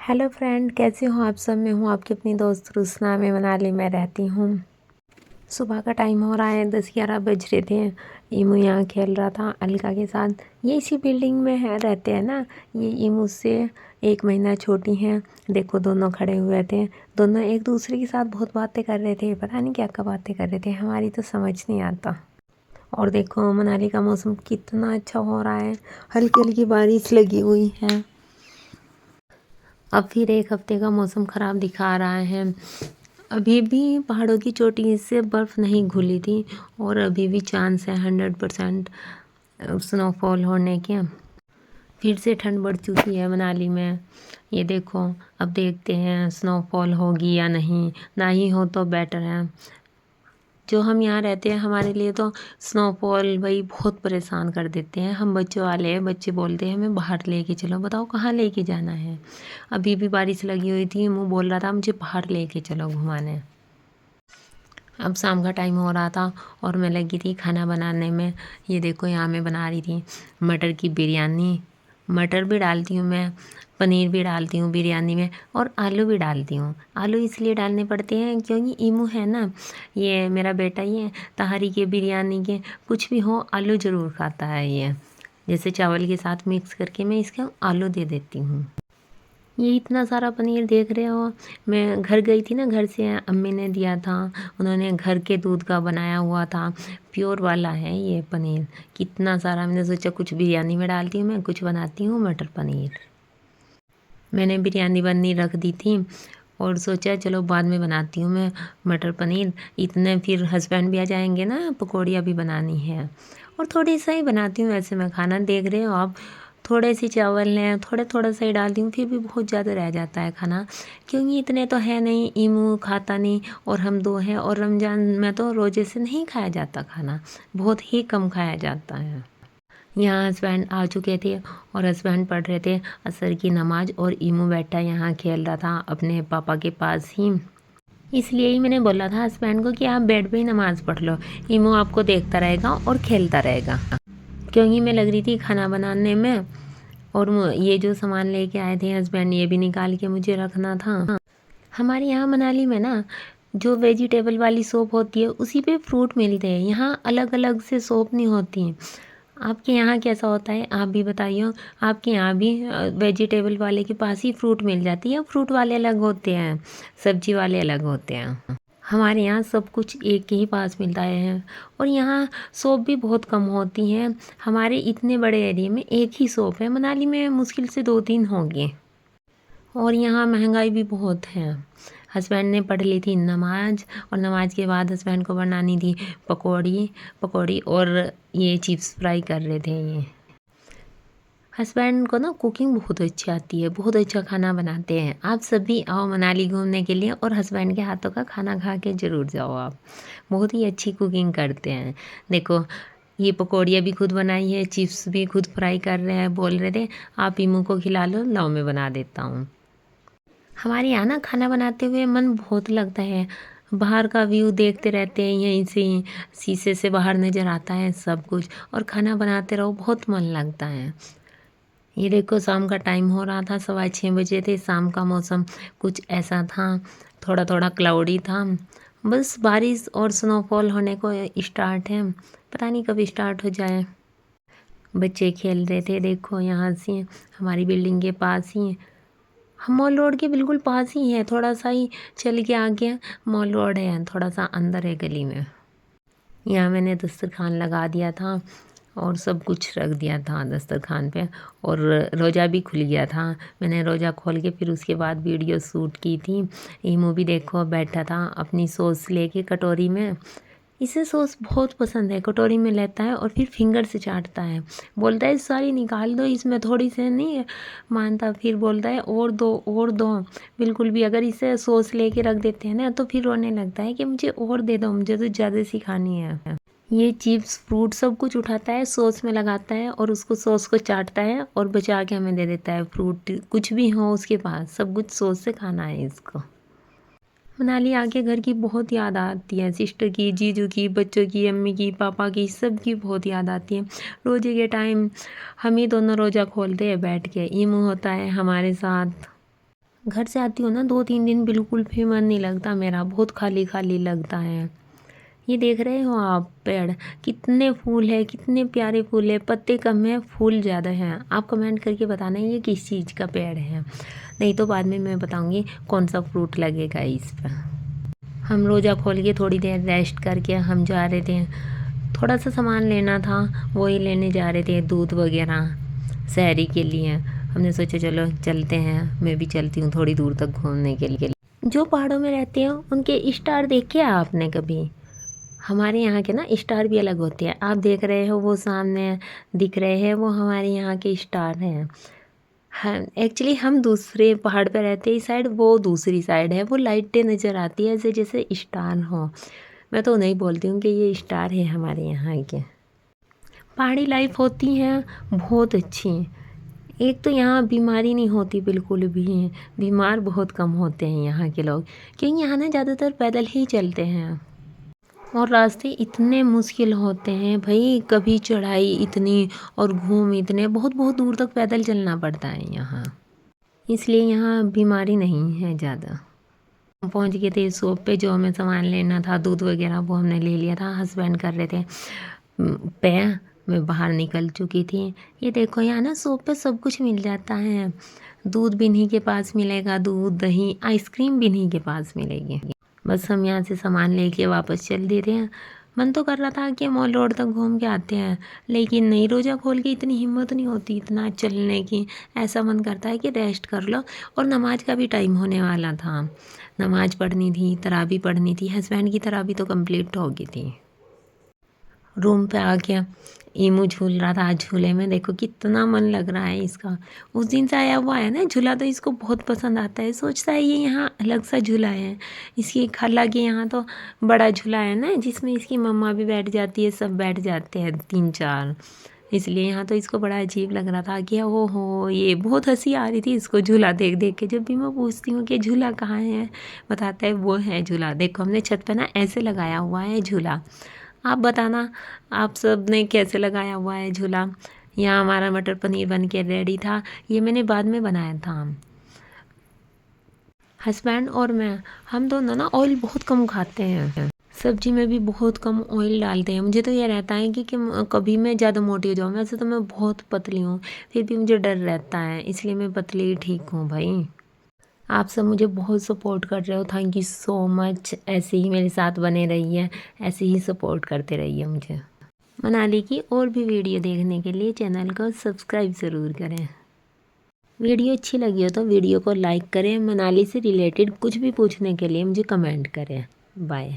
Hello friend, कैसे हो आप सब। मैं हूँ आपकी अपनी दोस्त रुसना। मैं मनाली में रहती हूँ। सुबह का टाइम हो रहा है, 10-11 बज रहे थे। ईमू यहाँ खेल रहा था अलका के साथ। ये इसी बिल्डिंग में रहते हैं ना। ये ईमू से 1 महीना छोटी हैं। देखो दोनों खड़े हुए थे। दोनों एक दूसरे के साथ बहुत बातें कर रहे थे। पता नहीं क्या क्या बातें कर रहे थे, हमारी तो समझ नहीं आता। और देखो मनाली का मौसम कितना अच्छा हो रहा है। हल्की हल्की बारिश लगी हुई है। अब फिर 1 हफ्ते का मौसम ख़राब दिखा रहा है। अभी भी पहाड़ों की चोटी से बर्फ़ नहीं घुली थी और अभी भी चांस है 100% स्नोफॉल होने के। फिर से ठंड बढ़ चुकी है मनाली में। ये देखो, अब देखते हैं स्नोफॉल होगी या नहीं। ना ही हो तो बेटर है। जो हम यहाँ रहते हैं हमारे लिए तो स्नोफॉल वही बहुत परेशान कर देते हैं। हम बच्चों वाले हैं, बच्चे बोलते हैं हमें बाहर लेके चलो। बताओ कहाँ लेके जाना है। अभी भी बारिश लगी हुई थी, मुँह बोल रहा था मुझे बाहर लेके चलो घुमाने। अब शाम का टाइम हो रहा था और मैं लगी थी खाना बनाने में। ये देखो यहाँ मैं बना रही थी मटर की बिरयानी। मटर भी डालती हूँ मैं, पनीर भी डालती हूँ बिरयानी में और आलू भी डालती हूँ। आलू इसलिए डालने पड़ते हैं क्योंकि ईमू है ना, ये मेरा बेटा, ये तहारी के बिरयानी के कुछ भी हो आलू ज़रूर खाता है ये। जैसे चावल के साथ मिक्स करके मैं इसका आलू दे देती हूँ। ये इतना सारा पनीर देख रहे हो। मैं घर गई थी ना, घर से अम्मी ने दिया था। उन्होंने घर के दूध का बनाया हुआ था, प्योर वाला है ये पनीर। कितना सारा मैंने सोचा कुछ बिरयानी में डालती हूँ, मैं कुछ बनाती हूँ मटर पनीर। मैंने बिरयानी बननी रख दी थी और सोचा चलो बाद में बनाती हूँ मैं मटर पनीर। इतने फिर हस्बैंड भी आ जाएंगे ना, पकौड़ियाँ भी बनानी है। और थोड़ी सा ही बनाती हूँ वैसे मैं खाना, देख रहे हो आप। थोड़े से चावल हैं, थोड़ा थोड़ा सा ही डालती हूँ, फिर भी बहुत ज़्यादा रह जाता है खाना। क्योंकि इतने तो है नहीं, ईमू खाता नहीं और हम 2 हैं। और रमज़ान में तो रोज़े से नहीं खाया जाता खाना, बहुत ही कम खाया जाता है। यहाँ हस्बैंड आ चुके थे और हस्बैंड पढ़ रहे थे असर की नमाज और ईमू बैठा यहाँ खेल रहा था अपने पापा के पास ही। इसलिए ही मैंने बोला था हस्बैंड को कि आप बेड पे ही नमाज़ पढ़ लो, ईमू आपको देखता रहेगा और खेलता रहेगा। क्योंकि मैं लग रही थी खाना बनाने में और ये जो सामान लेके आए थे हस्बैंड, ये भी निकाल के मुझे रखना था। हमारे यहाँ मनाली में ना जो वेजिटेबल वाली सोप होती है उसी पे फ्रूट मिलते हैं। यहाँ अलग अलग से सोप नहीं होती हैं। आपके यहाँ कैसा होता है आप भी बताइए। आपके यहाँ भी वेजिटेबल वाले के पास ही फ्रूट मिल जाती है, फ्रूट वाले अलग होते हैं, सब्जी वाले अलग होते हैं। हमारे यहाँ सब कुछ एक के ही पास मिलता है। और यहाँ शॉप भी बहुत कम होती हैं। हमारे इतने बड़े एरिया में एक ही शॉप है, मनाली में मुश्किल से 2-3 होंगे। और यहाँ महंगाई भी बहुत है। हस्बैंड ने पढ़ ली थी नमाज और नमाज के बाद हस्बैंड को बनानी थी पकौड़ी और ये चिप्स फ्राई कर रहे थे ये। हस्बैंड को ना कुकिंग बहुत अच्छी आती है, बहुत अच्छा खाना बनाते हैं। आप सभी आओ मनाली घूमने के लिए और हस्बैंड के हाथों का खाना खा के ज़रूर जाओ आप। बहुत ही अच्छी कुकिंग करते हैं। देखो ये पकौड़ियाँ भी खुद बनाई है, चिप्स भी खुद फ्राई कर रहे हैं। बोल रहे थे आप ईमू को खिला लो, लाओ मैं बना देता हूँ। हमारे यहाँ ना खाना बनाते हुए मन बहुत लगता है। बाहर का व्यू देखते रहते हैं, यहीं से ही शीशे से बाहर नज़र आता है सब कुछ। और खाना बनाते रहो, बहुत मन लगता है। ये देखो शाम का टाइम हो रहा था, 6:15 बजे थे। शाम का मौसम कुछ ऐसा था, थोड़ा थोड़ा क्लाउडी था। बस बारिश और स्नोफॉल होने को स्टार्ट है, पता नहीं कब स्टार्ट हो जाए। बच्चे खेल रहे थे, देखो यहाँ से हमारी बिल्डिंग के पास ही, हम मॉल रोड के बिल्कुल पास ही है। थोड़ा सा ही चल के आगे मॉल रोड है, थोड़ा सा अंदर है गली में। यहाँ मैंने दस्तरखान लगा दिया था और सब कुछ रख दिया था दस्तरखान पे। और रोज़ा भी खुल गया था। मैंने रोज़ा खोल के फिर उसके बाद वीडियो शूट की थी। ईमू भी देखो बैठा था अपनी सॉस लेके कटोरी में। इसे सॉस बहुत पसंद है, कटोरी में लेता है और फिर फिंगर से चाटता है। बोलता है सारी निकाल दो, इसमें थोड़ी से नहीं मानता। फिर बोलता है और दो और दो। बिल्कुल भी अगर इसे सॉस लेके रख देते हैं ना तो फिर रोने लगता है कि मुझे और दे दो, मुझे तो ज़्यादा सी खानी है। ये चिप्स फ्रूट सब कुछ उठाता है, सॉस में लगाता है और उसको सॉस को चाटता है और बचा के हमें दे देता है। फ्रूट कुछ भी हो उसके पास, सब कुछ सॉस से खाना है इसको। मनाली आके घर की बहुत याद आती है, सिस्टर की, जीजू की, बच्चों की, अम्मी की, पापा की, सबकी बहुत याद आती है। रोजे के टाइम हम ही दोनों रोज़ा खोलते हैं बैठ के, ईमू होता है हमारे साथ। घर से आती हूँ ना 2-3 दिन बिल्कुल भी मन नहीं लगता मेरा, बहुत खाली खाली लगता है। ये देख रहे हो आप पेड़, कितने फूल है, कितने प्यारे फूल है, पत्ते कम है फूल ज़्यादा हैं। आप कमेंट करके बताना ये किस चीज़ का पेड़ है, नहीं तो बाद में मैं बताऊँगी कौन सा फ्रूट लगेगा इस पर। हम रोज़ा खोल के थोड़ी देर रेस्ट करके हम जा रहे थे, थोड़ा सा सामान लेना था, वही लेने जा रहे थे, दूध वगैरह सहरी के लिए। हमने सोचा चलो चलते हैं, मैं भी चलती हूँ थोड़ी दूर तक घूमने के लिए। जो पहाड़ों में रहते हैं उनके स्टार देखे आपने कभी? हमारे यहाँ के ना स्टार भी अलग होते हैं। आप देख रहे हो वो सामने दिख रहे हैं, वो हमारे यहाँ के स्टार हैं। हाँ, एक्चुअली हम दूसरे पहाड़ पे रहते हैं इस साइड, वो दूसरी साइड है। वो लाइटें नज़र आती है ऐसे जैसे स्टार हो। मैं तो नहीं बोलती हूँ कि ये स्टार है हमारे यहाँ के। पहाड़ी लाइफ होती है बहुत अच्छी। एक तो यहाँ बीमारी नहीं होती बिल्कुल भी, बीमार बहुत कम होते हैं यहाँ के लोग, क्योंकि यहाँ ना ज़्यादातर पैदल ही चलते हैं। और रास्ते इतने मुश्किल होते हैं भाई, कभी चढ़ाई इतनी और घूम इतने, बहुत बहुत दूर तक पैदल चलना पड़ता है यहाँ, इसलिए यहाँ बीमारी नहीं है ज़्यादा। हम पहुँच गए थे शॉप पे, जो हमें सामान लेना था दूध वगैरह वो हमने ले लिया था। हस्बैंड कर रहे थे पे, मैं बाहर निकल चुकी थी। ये देखो यहाँ ना शॉप पे सब कुछ मिल जाता है। दूध भी इन्हीं के पास मिलेगा, दूध दही आइसक्रीम भी इन्हीं के पास मिलेगी। बस हम यहाँ से सामान लेके वापस चल दे रहे हैं। मन तो कर रहा था कि मॉल रोड तक घूम के आते हैं, लेकिन नहीं, रोज़ा खोल के इतनी हिम्मत नहीं होती इतना चलने की। ऐसा मन करता है कि रेस्ट कर लो। और नमाज का भी टाइम होने वाला था, नमाज पढ़नी थी, तराबी पढ़नी थी। हस्बैंड की तराबी तो कंप्लीट हो गई थी। रूम पे आके ईमू झूल रहा था झूले में, देखो कितना मन लग रहा है इसका। उस दिन से आया हुआ है ना झूला, तो इसको बहुत पसंद आता है। सोचता है ये यहाँ अलग सा झूला है। इसकी खाला के यहाँ तो बड़ा झूला है ना, जिसमें इसकी मम्मा भी बैठ जाती है, सब बैठ जाते हैं 3-4, इसलिए यहाँ तो इसको बड़ा अजीब लग रहा था कि ओ हो, ये बहुत हंसी आ रही थी इसको झूला देख देख के। जब भी मैं पूछती हूँ कि झूला कहाँ है, बताता है वो है झूला। देखो हमने छत पे ना ऐसे लगाया हुआ है झूला। आप बताना आप सब ने कैसे लगाया हुआ है झूला। यहाँ हमारा मटर पनीर बन के रेडी था, ये मैंने बाद में बनाया था। हस्बैंड और मैं, हम दोनों ना ऑयल बहुत कम खाते हैं, सब्जी में भी बहुत कम ऑयल डालते हैं। मुझे तो ये रहता है कि कभी मैं ज़्यादा मोटी हो जाऊँ। वैसे तो मैं बहुत पतली हूँ, फिर भी मुझे डर रहता है, इसलिए मैं पतली ठीक हूँ भाई। आप सब मुझे बहुत सपोर्ट कर रहे हो, थैंक यू सो मच। ऐसे ही मेरे साथ बने रहिए, ऐसे ही सपोर्ट करते रहिए मुझे। मनाली की और भी वीडियो देखने के लिए चैनल को सब्सक्राइब ज़रूर करें। वीडियो अच्छी लगी हो तो वीडियो को लाइक करें। मनाली से रिलेटेड कुछ भी पूछने के लिए मुझे कमेंट करें। बाय।